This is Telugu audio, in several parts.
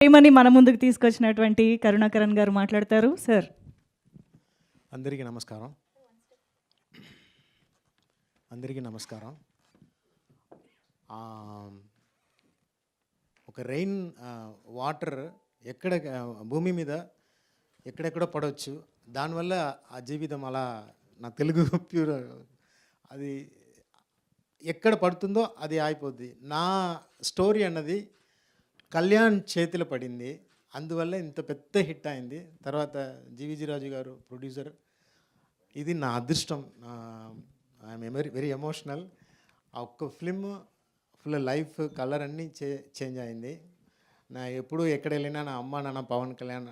ప్రేమని మన ముందుకు తీసుకొచ్చినటువంటి కరుణాకరన్ గారు మాట్లాడతారు. సార్. అందరికీ నమస్కారం. అందరికీ నమస్కారం. ఒక రెయిన్ వాటర్ ఎక్కడ భూమి మీద ఎక్కడెక్కడో పడవచ్చు. దానివల్ల ఆ జీవితం అలా నా తెలుగు ప్యూర్ అది ఎక్కడ పడుతుందో అది అయిపోద్ది. నా స్టోరీ అన్నది కళ్యాణ్ చేతిలో పడింది, అందువల్ల ఇంత పెద్ద హిట్ అయింది. తర్వాత జీవిజీ రాజు గారు ప్రొడ్యూసర్. ఇది నా అదృష్టం. I'm very emotional. ఆ ఒక్క ఫిల్మ్ ఫుల్ లైఫ్ కలర్ అన్నీ చేంజ్ అయింది. నా ఎప్పుడు ఎక్కడ వెళ్ళినా నా అమ్మ నాన్న పవన్ కళ్యాణ్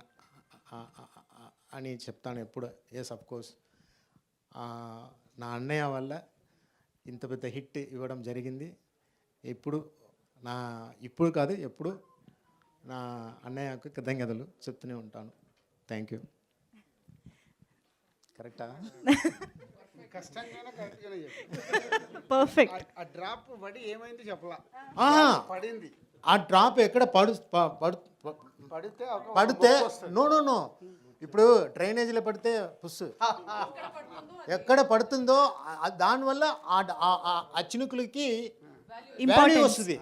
అని చెప్తాను ఎప్పుడు. ఎస్ అఫ్ కోర్స్ నా అన్నయ్య వల్ల ఇంత పెద్ద హిట్ ఇవ్వడం జరిగింది. ఇప్పుడు కాదు ఎప్పుడు నా అన్నయ్యకు కృతజ్ఞతలు చెప్తూనే ఉంటాను. Thank you. కరెక్టా? పర్ఫెక్ట్. ఆ డ్రాప్ పడి ఏమైంది చెప్పలా. పడింది. ఆ డ్రాప్ ఎక్కడ పడితే నో ఇప్పుడు డ్రైనేజీలో పడితే పుస్సు ఎక్కడ పడుతుందో దానివల్ల ఆ చినుకులకి వాల్యూ వస్తుంది.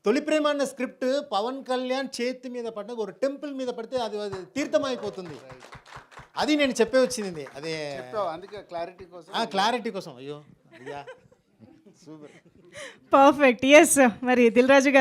తొలి ప్రేమ అన్న స్క్రిప్ట్ పవన్ కళ్యాణ్ చేతి మీద పడిన ఒక టెంపుల్ మీద పడితే అది తీర్థం అయిపోతుంది. అది నేను చెప్పే వచ్చింది. అదే అందుకే క్లారిటీ కోసం. అయ్యో అయ్యా సూపర్. పర్ఫెక్ట్. ఎస్. మరి దిల్ రాజు గారు